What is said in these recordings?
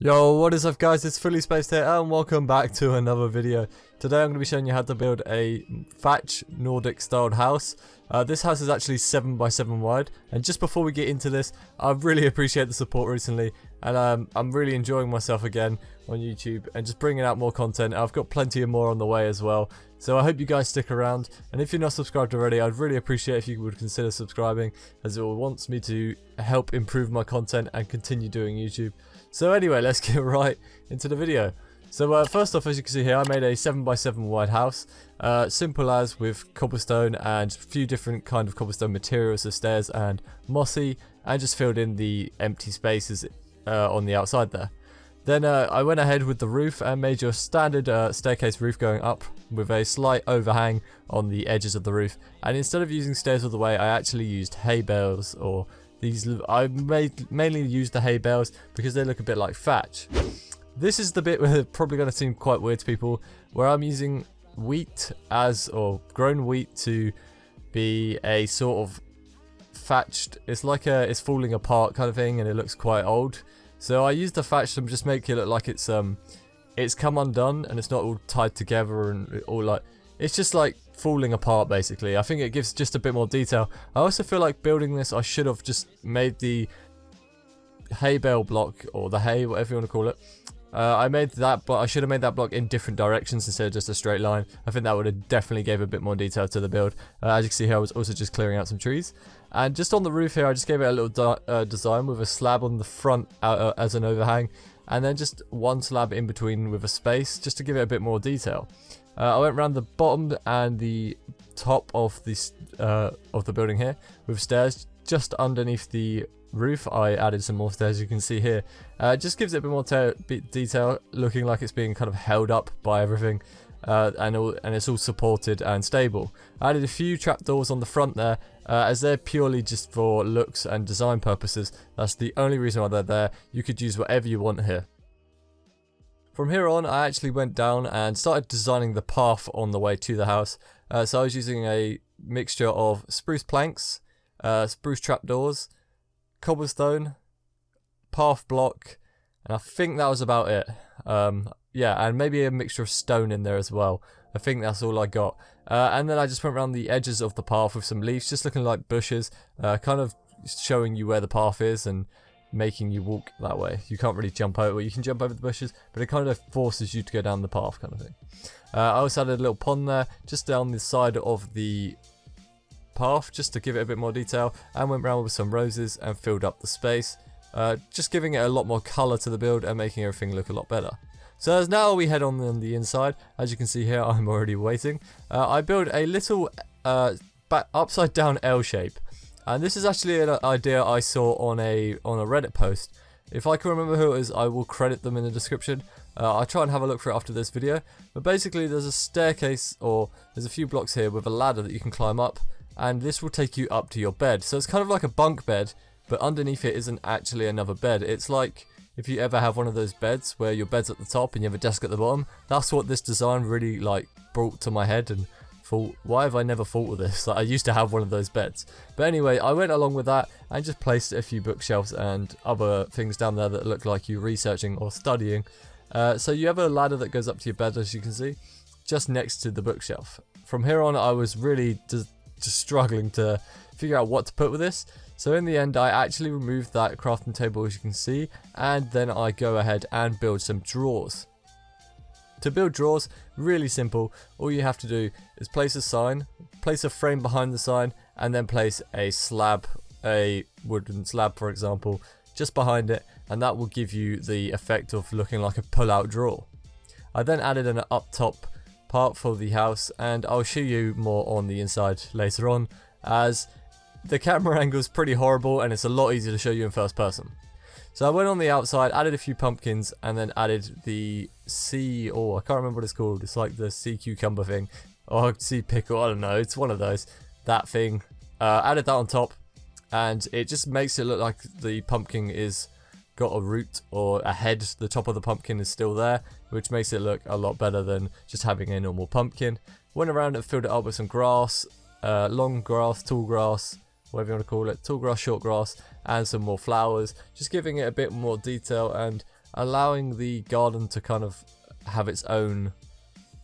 Yo, what is up guys, it's FullySpaced here and welcome back to another video. Today I'm going to be showing you how to build a Thatch Nordic styled house. This house is actually 7x7 wide, and just before we get into this, I really appreciate the support recently, and I'm really enjoying myself again on YouTube and just bringing out more content. I've got plenty of more on the way as well, so I hope you guys stick around, and if you're not subscribed already, I'd really appreciate if you would consider subscribing, as it wants me to help improve my content and continue doing YouTube. So anyway, let's get right into the video. So first off, as you can see here, I made a 7x7 wide house, simple as, with cobblestone and a few different kind of cobblestone materials, so stairs and mossy, and just filled in the empty spaces on the outside there. Then I went ahead with the roof and made your standard staircase roof going up with a slight overhang on the edges of the roof, and instead of using stairs all the way, I actually used hay bales, or I mainly used the hay bales because they look a bit like thatch. This is the bit where it's probably going to seem quite weird to people, where I'm using wheat or grown wheat to be a sort of thatched, it's like it's falling apart kind of thing, and it looks quite old. So I used the thatch to just make it look like it's come undone and it's not all tied together and all like, it's just like falling apart basically. I think it gives just a bit more detail. I also feel like building this, I should have just made the hay bale block, or the hay, whatever you want to call it. I made that, but I should have made that block in different directions instead of just a straight line. I think that would have definitely gave a bit more detail to the build. As you can see here, I was also just clearing out some trees. And just on the roof here, I just gave it a little design with a slab on the front as an overhang, and then just one slab in between with a space, just to give it a bit more detail. I went around the bottom and the top of the building here with stairs. Just underneath the roof, I added some more stairs, you can see here. Just gives it a bit more detail, looking like it's being kind of held up by everything, and it's all supported and stable. I added a few trapdoors on the front there, as they're purely just for looks and design purposes. That's the only reason why they're there. You could use whatever you want here. From here on, I actually went down and started designing the path on the way to the house. So I was using a mixture of spruce planks, spruce trapdoors, cobblestone, path block, and I think that was about it. Yeah, and maybe a mixture of stone in there as well. I think that's all I got. And then I just went around the edges of the path with some leaves, just looking like bushes, kind of showing you where the path is and making you walk that way. You can't really jump over, you can jump over the bushes, but it kind of forces you to go down the path kind of thing. I also added a little pond there, just down the side of the path, just to give it a bit more detail, and went around with some roses and filled up the space, just giving it a lot more colour to the build and making everything look a lot better. So as now we head on the inside, as you can see here, I'm already waiting. I built a little upside down L shape. And this is actually an idea I saw on a Reddit post. If I can remember who it is, I will credit them in the description. I'll try and have a look for it after this video. But basically there's a staircase, or there's a few blocks here with a ladder that you can climb up, and this will take you up to your bed. So it's kind of like a bunk bed, but underneath it isn't actually another bed. It's like if you ever have one of those beds where your bed's at the top and you have a desk at the bottom. That's what this design really like brought to my head, and thought, why have I never thought of this? Like, I used to have one of those beds. But anyway, I went along with that and just placed a few bookshelves and other things down there that look like you researching or studying. So you have a ladder that goes up to your bed, as you can see, just next to the bookshelf. From here on, I was really just struggling to figure out what to put with this. So in the end, I actually removed that crafting table, as you can see, and then I go ahead and build some drawers. To build drawers, really simple. All you have to do is place a sign, place a frame behind the sign, and then place a slab, a wooden slab for example, just behind it, and that will give you the effect of looking like a pull-out drawer. I then added an up top part for the house, and I'll show you more on the inside later on, as the camera angle is pretty horrible and it's a lot easier to show you in first person. So I went on the outside, added a few pumpkins, and then added the I can't remember what it's called. It's like the sea cucumber thing, or sea pickle, I don't know, it's one of those, that thing. Added that on top, and it just makes it look like the pumpkin is got a root or a head. The top of the pumpkin is still there, which makes it look a lot better than just having a normal pumpkin. Went around and filled it up with some grass, long grass, tall grass, whatever you want to call it, tall grass, short grass, and some more flowers, just giving it a bit more detail and allowing the garden to kind of have its own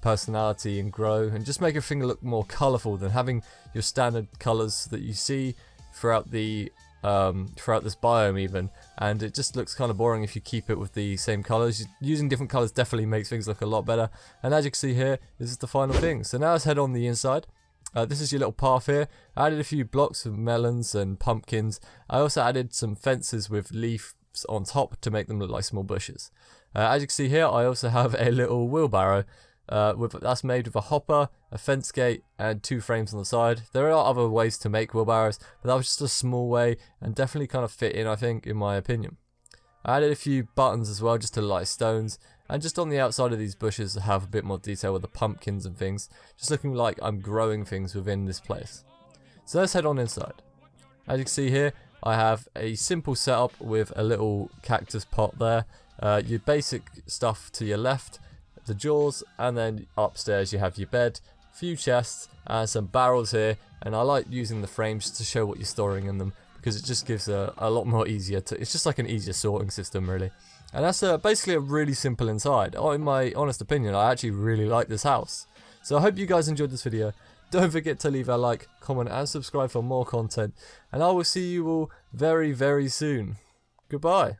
personality and grow, and just make everything look more colourful than having your standard colours that you see throughout the throughout this biome even. And it just looks kind of boring if you keep it with the same colours. Using different colours definitely makes things look a lot better. And as you can see here, this is the final thing. So now let's head on the inside. This is your little path here. I added a few blocks of melons and pumpkins. I also added some fences with leaves on top to make them look like small bushes. As you can see here, I also have a little wheelbarrow. That's made with a hopper, a fence gate, and 2 frames on the side. There are other ways to make wheelbarrows, but that was just a small way and definitely kind of fit in, I think, in my opinion. I added a few buttons as well, just to light stones, and just on the outside of these bushes to have a bit more detail with the pumpkins and things, just looking like I'm growing things within this place. So let's head on inside. As you can see here, I have a simple setup with a little cactus pot there, your basic stuff to your left, the jaws, and then upstairs you have your bed, a few chests, and some barrels here. And I like using the frames to show what you're storing in them, because it just gives a lot more easier to, it's just like an easier sorting system really. And that's basically a really simple inside. In my honest opinion, I actually really like this house. So I hope you guys enjoyed this video. Don't forget to leave a like, comment, and subscribe for more content, and I will see you all very, very soon. Goodbye.